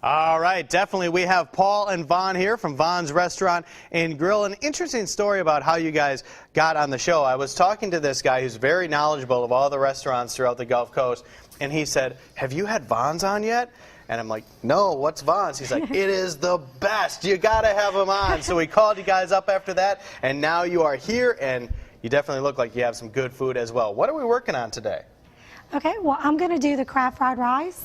All right, definitely. We have Paul and Vaughn here from Vaughn's Restaurant and Grill. An interesting story about how you guys got on the show. I was talking to this guy who's very knowledgeable of all the restaurants throughout the Gulf Coast, and he said, "Have you had Vaughn's on yet?" And I'm like, "No, what's Vaughn's?" He's like, "It is the best. You got to have them on." So we called you guys up after that, and now you are here, and you definitely look like you have some good food as well. What are we working on today? Okay, well, I'm going to do the crab fried rice,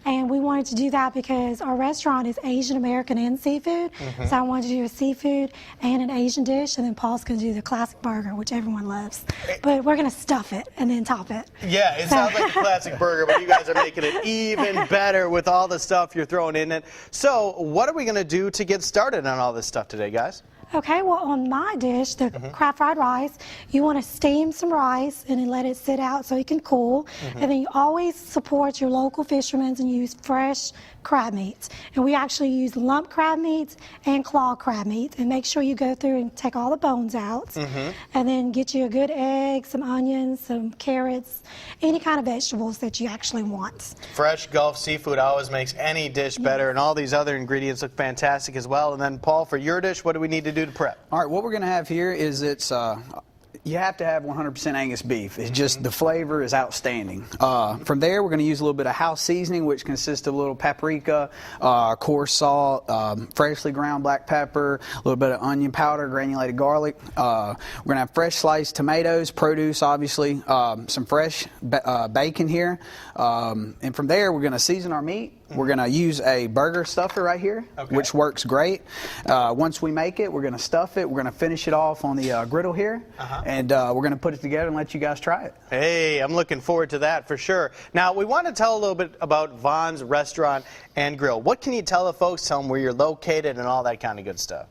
and we wanted to do that because our restaurant is Asian American and seafood, so I wanted to do a seafood and an Asian dish, and then Paul's going to do the classic burger, which everyone loves, but we're going to stuff it and then top it. Yeah, it sounds like a classic burger, but you guys are making it even better with all the stuff you're throwing in it. So what are we going to do to get started on all this stuff today, guys? Okay, well, on my dish, the crab fried rice, you want to steam some rice and then let it sit out so it can cool. And then you always support your local fishermen and use fresh crab meats. And we actually use lump crab meats and claw crab meats. And make sure you go through and take all the bones out. And then get you a good egg, some onions, some carrots, any kind of vegetables that you actually want. Fresh Gulf seafood always makes any dish better, and all these other ingredients look fantastic as well. And then, Paul, for your dish, what do we need to do to prep? All right, what we're going to have here is you have to have 100% Angus beef. It's just the flavor is outstanding. From there, we're going to use a little bit of house seasoning, which consists of a little paprika, coarse salt, freshly ground black pepper, a little bit of onion powder, granulated garlic. We're going to have fresh sliced tomatoes, produce, obviously, some fresh bacon here. And from there, we're going to season our meat. We're going to use a burger stuffer right here, which works great. Once we make it, we're going to stuff it. We're going to finish it off on the griddle here, and we're going to put it together and let you guys try it. Hey, I'm looking forward to that for sure. Now, we want to tell a little bit about Vaughn's Restaurant and Grill. What can you tell the folks? Tell them where you're located and all that kind of good stuff.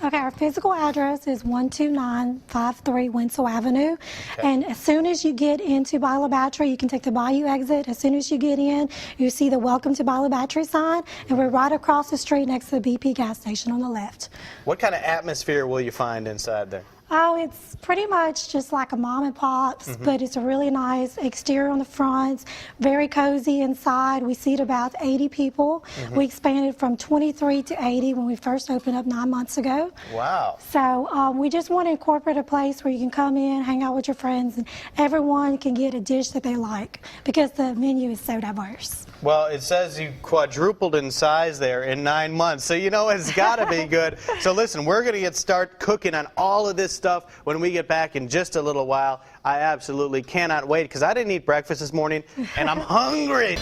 Okay, our physical address is 12953 Winslow Avenue. And as soon as you get into Bayou Battery, you can take the Bayou exit. As soon as you get in, you see the Welcome to Bayou Battery sign, and we're right across the street next to the BP gas station on the left. What kind of atmosphere will you find inside there? Oh, it's pretty much just like a mom and pop's, but it's a really nice exterior on the front, very cozy inside. We seat about 80 people. We expanded from 23 to 80 when we first opened up 9 months ago. Wow. So we just want to incorporate a place where you can come in, hang out with your friends, and everyone can get a dish that they like because the menu is so diverse. Well, it says you quadrupled in size there in 9 months, so you know it's got to be good. So listen, we're going to start cooking on all of this stuff when we get back in just a little while. I absolutely cannot wait because I didn't eat breakfast this morning, and I'm hungry.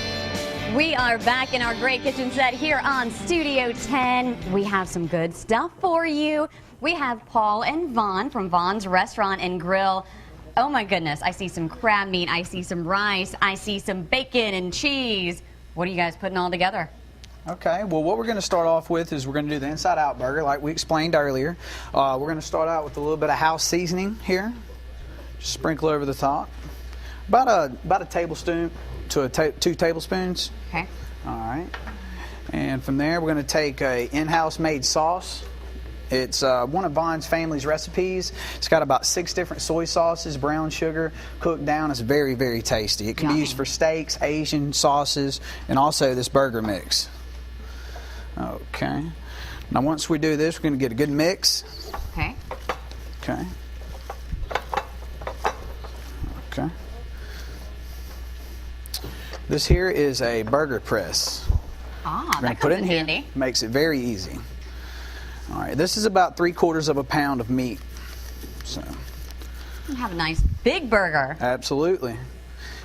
We are back in our great kitchen set here on Studio 10. We have some good stuff for you. We have Paul and Vaughn from Vaughn's Restaurant and Grill. Oh my goodness, I see some crab meat, I see some rice, I see some bacon and cheese. What are you guys putting all together? Okay, well, what we're going to start off with is we're going to do the inside-out burger like we explained earlier. We're going to start out with a little bit of house seasoning here. Just sprinkle over the top. About a tablespoon to 2 tablespoons. Okay. All right. And from there, we're going to take a in-house made sauce. It's one of Vaughn's family's recipes. It's got about 6 different soy sauces, brown sugar, cooked down. It's very, very tasty. It can be used for steaks, Asian sauces, and also this burger mix. Okay. Now once we do this, we're going to get a good mix. Okay. Okay. Okay. This here is a burger press. Ah, we're going to put it in here. Makes it very easy. All right, this is about 3/4 of a pound of meat. So. You have a nice big burger. Absolutely.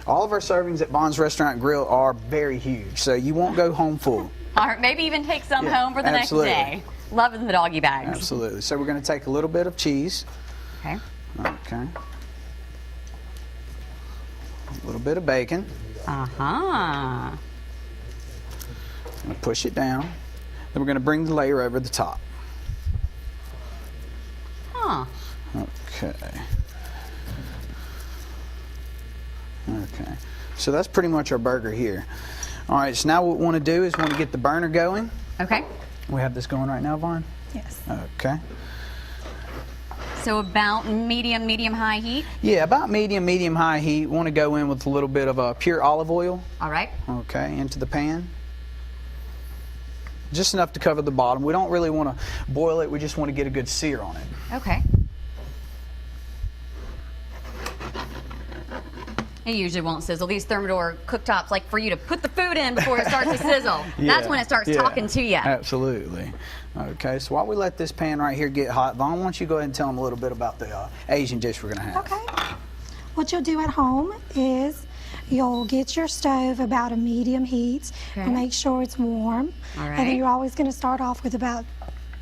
All of our servings at Vaughn's Restaurant Grill are very huge, so you won't go home full. All right, maybe even take some home for the next day. Loving the doggy bags. Absolutely. So we're going to take a little bit of cheese. Okay. Okay. A little bit of bacon. Uh-huh. Push it down. Then we're going to bring the layer over the top. Huh. Okay. Okay. So that's pretty much our burger here. All right, so now what we want to do is we want to get the burner going. Okay. We have this going right now, Vaughn? Yes. Okay. So about medium-high heat? Yeah, about medium-high heat. We want to go in with a little bit of pure olive oil. All right. Okay, into the pan. just enough to cover the bottom. We don't really want to boil it. We just want to get a good sear on it. Okay. It usually won't sizzle. These Thermador cooktops like for you to put the food in before it starts to sizzle. That's when it starts talking to you. Absolutely. Okay, so while we let this pan right here get hot, Vaughn, why don't you go ahead and tell them a little bit about the Asian dish we're going to have. Okay. What you'll do at home is you'll get your stove about a medium heat and make sure it's warm. All right. And then you're always going to start off with about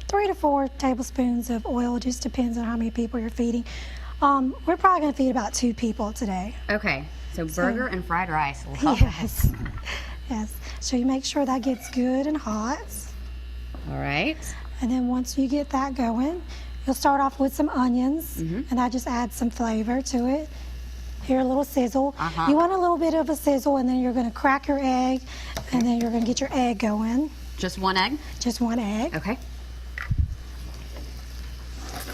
3 to 4 tablespoons of oil. It just depends on how many people you're feeding. We're probably going to feed about 2 people today. Okay, so burger and fried rice. Yes. Yes. So you make sure that gets good and hot. All right. And then once you get that going, you'll start off with some onions, and that just adds some flavor to it. Hear a little sizzle. You want a little bit of a sizzle, and then you're going to crack your egg, and then you're going to get your egg going. Just 1 egg? Just 1 egg. Okay.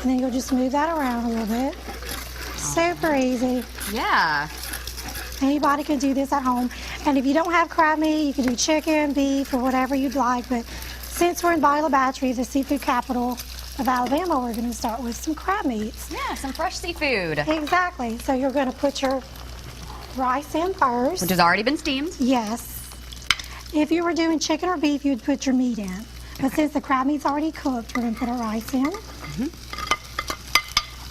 And then you'll just move that around a little bit. Super easy. Yeah. Anybody can do this at home. And if you don't have crab meat, you can do chicken, beef, or whatever you'd like. But since we're in Beulah Battery, the seafood capital of Alabama, we're going to start with some crab meats. Yeah, some fresh seafood. Exactly. So you're going to put your rice in first. Which has already been steamed. Yes. If you were doing chicken or beef, you'd put your meat in. But since the crab meat's already cooked, we're going to put our rice in.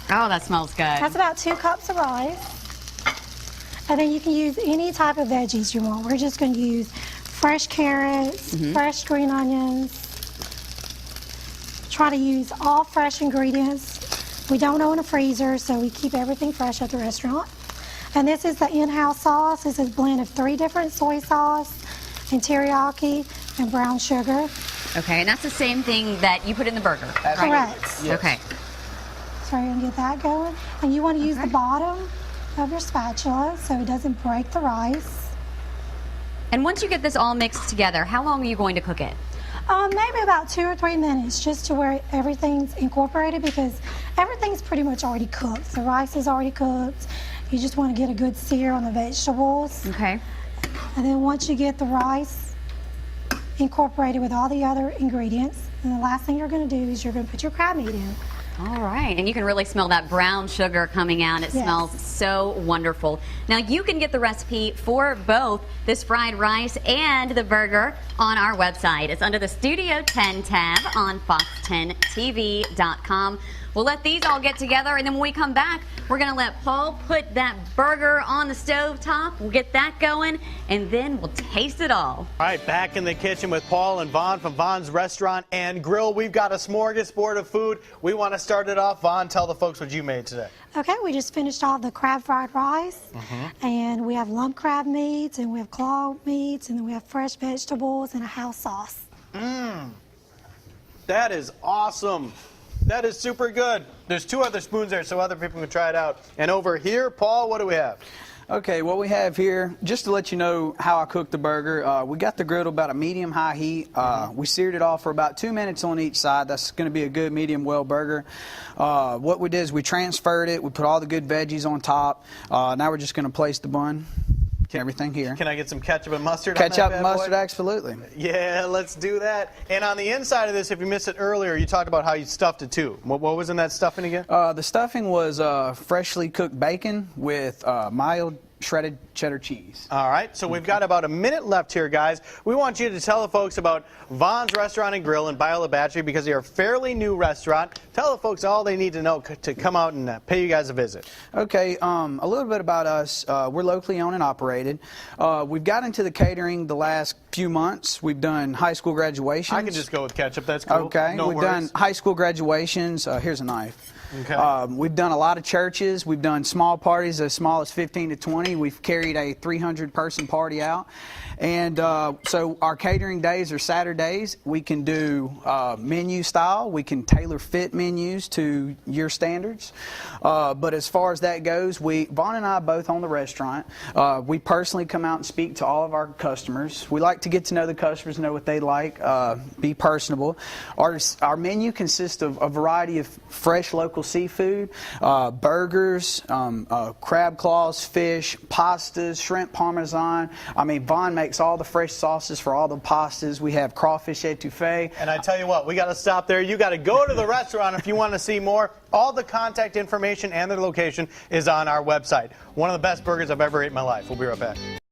Oh, that smells good. That's about 2 cups of rice. And then you can use any type of veggies you want. We're just going to use fresh carrots, fresh green onions. Try to use all fresh ingredients. We don't own a freezer, so we keep everything fresh at the restaurant. And this is the in-house sauce. This is a blend of 3 different soy sauce and teriyaki and brown sugar. Okay, and that's the same thing that you put in the burger, right? Correct. Yes. Okay. So you're going to get that going. And you want to use the bottom of your spatula so it doesn't break the rice. And once you get this all mixed together, how long are you going to cook it? Maybe about 2 or 3 minutes, just to where everything's incorporated, because everything's pretty much already cooked. The rice is already cooked. You just want to get a good sear on the vegetables. Okay. And then once you get the rice incorporated with all the other ingredients, and the last thing you're going to do is you're going to put your crab meat in. All right, and you can really smell that brown sugar coming out. It smells so wonderful. Now, you can get the recipe for both this fried rice and the burger on our website. It's under the Studio 10 tab on fox10tv.com. We'll let these all get together, and then when we come back, we're going to let Paul put that burger on the stove top. We'll get that going, and then we'll taste it all. All right, back in the kitchen with Paul and Vaughn from Vaughn's Restaurant and Grill. We've got a smorgasbord of food. We want to start it off. Vaughn, tell the folks what you made today. Okay, we just finished off the crab fried rice, and we have lump crab meats, and we have claw meats, and then we have fresh vegetables and a house sauce. That is awesome. That is super good. There's 2 other spoons there so other people can try it out. And over here, Paul, what do we have? Okay, what we have here, just to let you know how I cooked the burger, we got the grill to about a medium-high heat. We seared it off for about 2 minutes on each side. That's going to be a good medium-well burger. What we did is we transferred it. We put all the good veggies on top. Now we're just going to place the bun. Everything here. Can I get some ketchup and mustard? Ketchup on that and bad mustard, boy? absolutely. Yeah, let's do that. And on the inside of this, if you missed it earlier, you talked about how you stuffed it too. What was in that stuffing again? The stuffing was freshly cooked bacon with mild shredded cheddar cheese. All right, so we've got about a minute left here, guys. We want you to tell the folks about Vaughn's Restaurant and Grill in Beulah Battery because they're a fairly new restaurant. Tell the folks all they need to know to come out and pay you guys a visit. Okay, a little bit about us. We're locally owned and operated. We've got into the catering the last few months. We've done high school graduations. I can just go with ketchup. That's cool. Okay, no we've worries. done high school graduations. Here's a knife. Okay. We've done a lot of churches. We've done small parties as small as 15 to 20. We've carried a 300-person party out. And so our catering days are Saturdays. We can do menu style. We can tailor fit menus to your standards. But as far as that goes, Vaughn and I both own the restaurant. We personally come out and speak to all of our customers. We like to get to know the customers, know what they like, be personable. Our menu consists of a variety of fresh local local seafood, burgers, crab claws, fish, pastas, shrimp parmesan. I mean, Vaughn makes all the fresh sauces for all the pastas. We have crawfish etouffee. And I tell you what, we got to stop there. You got to go to the restaurant if you want to see more. All the contact information and their location is on our website. One of the best burgers I've ever ate in my life. We'll be right back.